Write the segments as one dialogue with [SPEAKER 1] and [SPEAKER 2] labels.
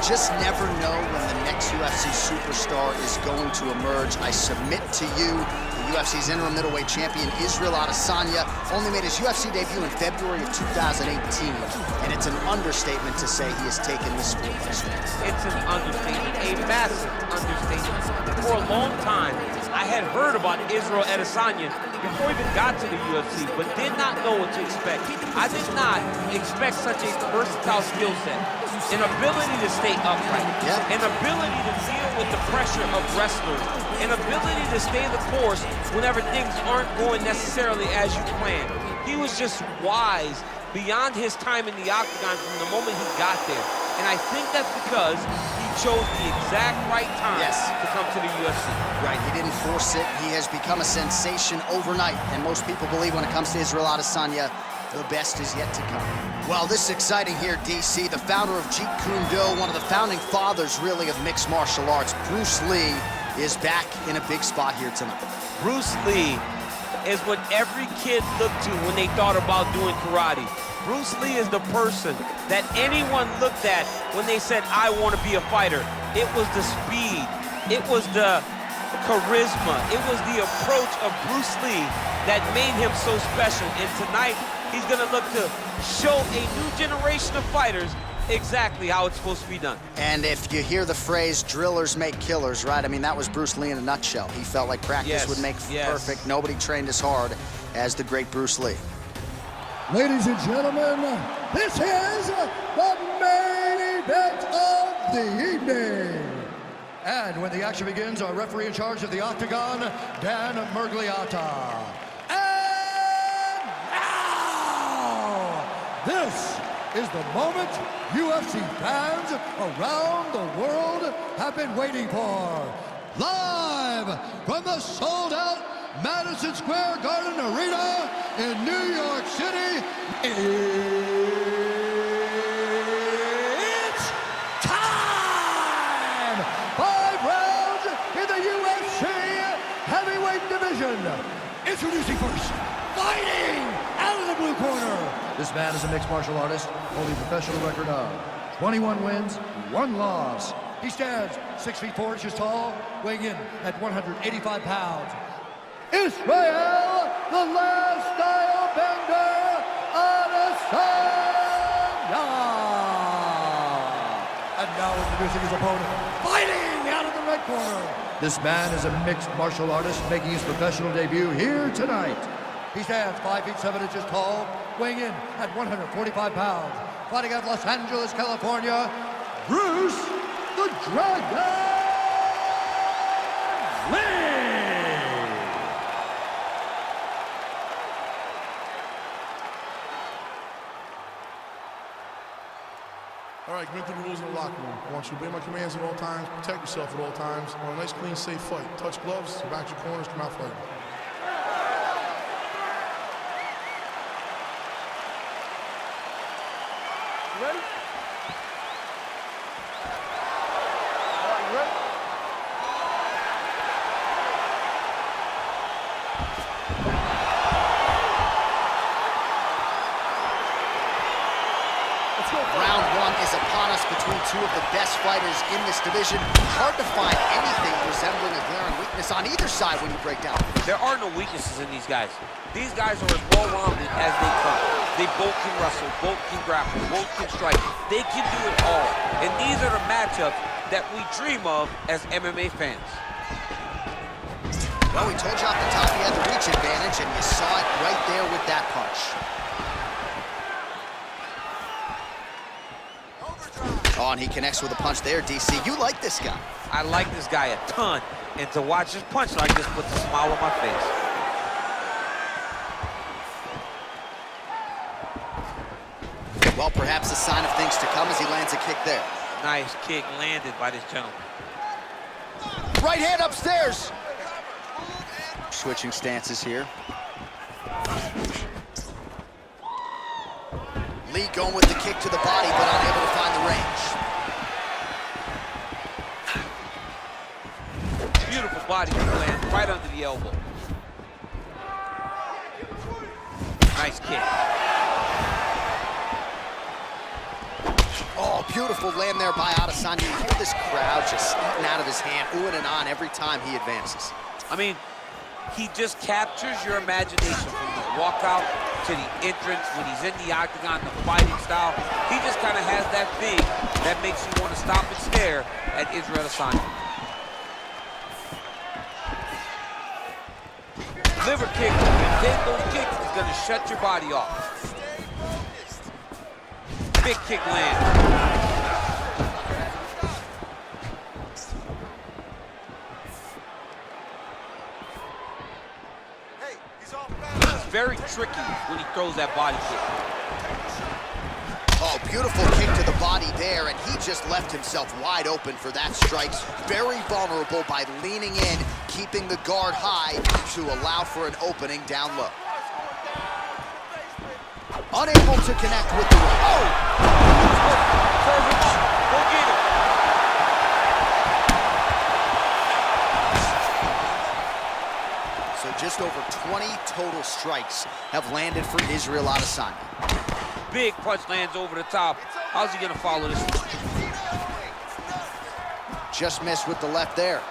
[SPEAKER 1] just never know when the next UFC superstar is going to emerge. I submit to you, the UFC's interim middleweight champion, Israel Adesanya, only made his UFC debut in February of 2018, and it's an understatement to say he has taken the sport by storm.
[SPEAKER 2] It's an understatement, a massive understatement. For a long time, I had heard about Israel Adesanya before he even got to the UFC, but did not know what to expect. I did not expect such a versatile skill set, an ability to stay upright, an ability to deal with the pressure of wrestlers, an ability to stay the course whenever things aren't going necessarily as you planned. He was just wise beyond his time in the octagon from the moment he got there. And I think that's because he chose the exact right time to come to the UFC.
[SPEAKER 1] Right, he didn't force it. He has become a sensation overnight. And most people believe when it comes to Israel Adesanya, the best is yet to come. Well, this is exciting here, DC. The founder of Jeet Kune Do, one of the founding fathers, really, of mixed martial arts, Bruce Lee, is back in a big spot here tonight.
[SPEAKER 2] Bruce Lee is what every kid looked to when they thought about doing karate. Bruce Lee is the person that anyone looked at when they said, I want to be a fighter. It was the speed. It was the charisma. It was the approach of Bruce Lee that made him so special. And tonight, he's going to look to show a new generation of fighters exactly how it's supposed to be done.
[SPEAKER 1] And if you hear the phrase, drillers make killers, right? I mean, that was Bruce Lee in a nutshell. He felt like practice would make perfect. Nobody trained as hard as the great Bruce Lee.
[SPEAKER 3] Ladies and gentlemen, this is the main event of the evening. And when the action begins, our referee in charge of the Octagon, Dan Murgliata. And now, this is the moment UFC fans around the world have been waiting for. Live from the sold-out Madison Square Garden Arena in New York City, it's time! 5 rounds in the UFC heavyweight division. Introducing first, fighting out of the blue corner. This man is a mixed martial artist, holding a professional record of 21 wins, 1 loss. He stands 6 feet 4 inches tall, weighing in at 185 pounds. Israel, the last style bender, Adesanya. And now introducing his opponent, fighting out of the red corner. This man is a mixed martial artist making his professional debut here tonight. He stands 5 feet 7 inches tall, weighing in at 145 pounds. Fighting out of Los Angeles, California, Bruce the Dragon Lee.
[SPEAKER 4] All right, commit to the rules in the locker room. I want you to obey my commands at all times, protect yourself at all times. I want a nice, clean, safe fight. Touch gloves, back your corners, come out fighting. You ready? All right, you ready?
[SPEAKER 1] Let's go. Round 1 is upon us between 2 of the best fighters in this division. Hard to find anything resembling a glaring weakness on either side when you break down.
[SPEAKER 2] There are no weaknesses in these guys. These guys are as well-rounded as they come. They both can wrestle, both can grapple, both can strike. They can do it all. And these are the matchups that we dream of as MMA fans.
[SPEAKER 1] Well, we told you off the top he had the reach advantage, and you saw it right there with that punch. Oh, and he connects with a punch there, DC. You like this guy.
[SPEAKER 2] I like this guy a ton. And to watch his punch like this puts a smile on my face.
[SPEAKER 1] Well, perhaps a sign of things to come as he lands a kick there.
[SPEAKER 2] Nice kick landed by this gentleman.
[SPEAKER 1] Right hand upstairs. Switching stances here. Lee going with the kick to the body, but unable to find the range.
[SPEAKER 2] Beautiful body land right under the elbow. Nice kick.
[SPEAKER 1] Oh, Oh, beautiful land there by Adesanya. You hear this crowd just eating out of his hand, oohing and on every time he advances.
[SPEAKER 2] I mean, he just captures your imagination from the walkout to the entrance when he's in the octagon, the fighting style. He just kind of has that thing that makes you want to stop and stare at Israel Adesanya. Liver kick, then those kicks is going to shut your body off. Big kick land. He's very tricky when he throws that body kick.
[SPEAKER 1] Oh, beautiful kick to the body there, and he just left himself wide open for that strike. Very vulnerable by leaning in, keeping the guard high to allow for an opening down low. Unable to connect with the right. Oh!
[SPEAKER 2] Serve him up. Go get him.
[SPEAKER 1] So just over 20 total strikes have landed for Israel Adesanya.
[SPEAKER 2] Big punch lands over the top. How's he gonna follow this?
[SPEAKER 1] Just missed with the left there.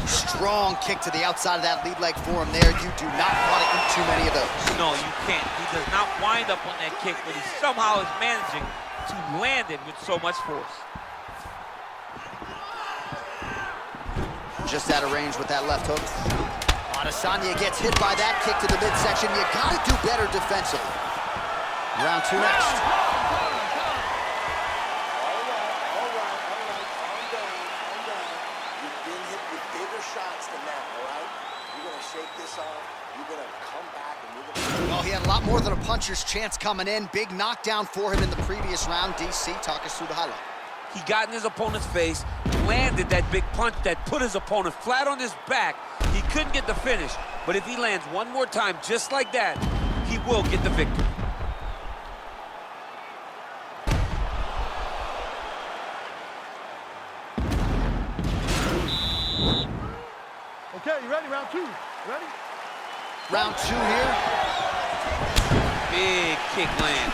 [SPEAKER 1] Strong kick to the outside of that lead leg for him there. You do not want to eat too many of those.
[SPEAKER 2] No, you can't. He does not wind up on that kick, but he somehow is managing to land it with so much force.
[SPEAKER 1] Just out of range with that left hook. Adesanya gets hit by that kick to the midsection. You gotta do better defensively. Round 2 next.
[SPEAKER 5] You've been hit with bigger shots than that, all right? You're gonna shake this off. You're gonna come back and you're gonna...
[SPEAKER 1] Well, he had a lot more than a puncher's chance coming in. Big knockdown for him in the previous round. DC, talk us through the highlight.
[SPEAKER 2] He got in his opponent's face, landed that big punch that put his opponent flat on his back. He couldn't get the finish, but if he lands one more time just like that, he will get the victory.
[SPEAKER 3] Okay, you ready? Round 2. Ready?
[SPEAKER 1] Round 2 here.
[SPEAKER 2] Big kick land.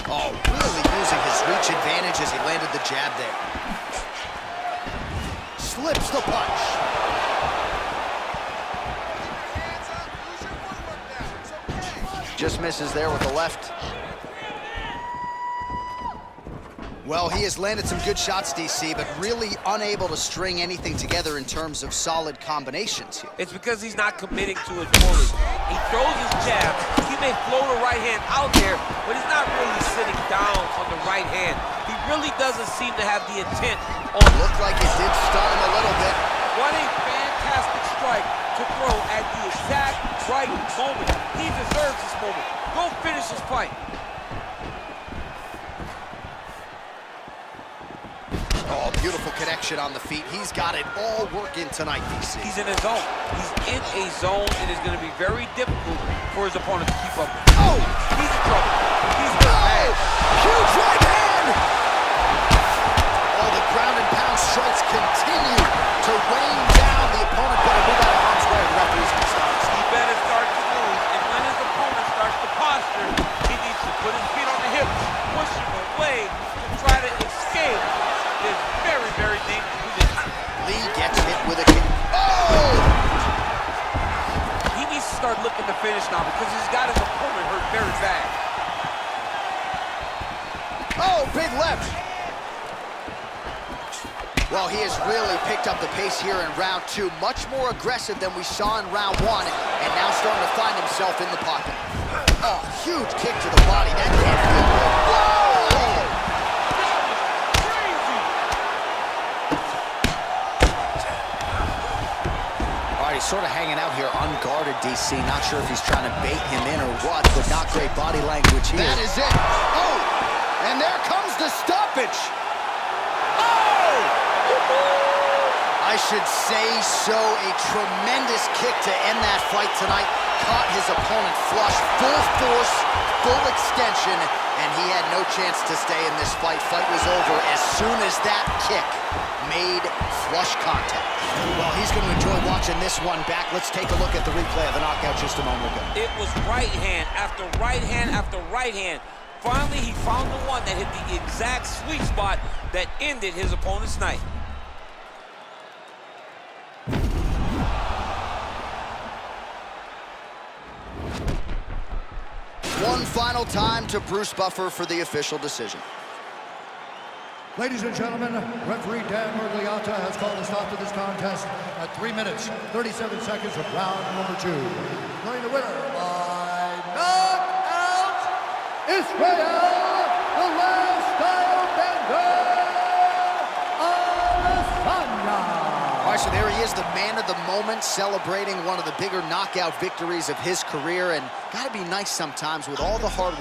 [SPEAKER 1] Oh, really using his reach advantage as he landed the jab there. Slips the punch. Just misses there with the left. Well, he has landed some good shots, DC, but really unable to string anything together in terms of solid combinations here.
[SPEAKER 2] It's because he's not committing to it fully. He throws his jab. He may float a right hand out there, but he's not really sitting down on the right hand. He really doesn't seem to have the intent on...
[SPEAKER 1] Looked like it did stun him a little bit.
[SPEAKER 2] What a fantastic strike to throw at the exact right moment. He deserves this moment. Go finish his fight.
[SPEAKER 1] Oh, beautiful connection on the feet. He's got it all working tonight, DC.
[SPEAKER 2] He's in a zone. He's in a zone. It is going to be very difficult for his opponent to keep up.
[SPEAKER 1] Oh!
[SPEAKER 2] He's in trouble. He's in bad.
[SPEAKER 1] Huge right hand! Oh, the ground and pound strikes continue to rain down. The opponent better move out of harm's way. The referee's going to stop this.
[SPEAKER 2] He better start to move. And when his opponent starts to posture, he needs to put his feet on the hips, push him away to try to escape this very, very dangerous position.
[SPEAKER 1] Lee gets hit with a kick. Oh!
[SPEAKER 2] He needs to start looking to finish now because he's got his opponent hurt very bad.
[SPEAKER 1] Oh, big left. Well, he has really picked up the pace here in round 2. Much more aggressive than we saw in round 1, and now starting to find himself in the pocket. Oh, huge kick to the body. That can't feel good. Whoa! He's sort of hanging out here unguarded, DC. Not sure if he's trying to bait him in or what, but not great body language here. That is it. Oh, and there comes the stoppage. Oh! I should say so. A tremendous kick to end that fight tonight. Caught his opponent flush, full force, full extension, and he had no chance to stay in this fight. Fight was over as soon as that kick made flush contact. Well, he's going to enjoy watching this one back. Let's take a look at the replay of the knockout just a moment ago.
[SPEAKER 2] It was right hand after right hand after right hand. Finally, he found the one that hit the exact sweet spot that ended his opponent's night.
[SPEAKER 1] One final time to Bruce Buffer for the official decision.
[SPEAKER 3] Ladies and gentlemen, referee Dan Murgliata has called a stop to this contest at 3 minutes, 37 seconds of round number 2. Declaring the winner by knockout, Israel, the last style bender, Adesanya.
[SPEAKER 1] All right, so there he is, the man of the moment, celebrating one of the bigger knockout victories of his career, and gotta be nice sometimes with all the hard work.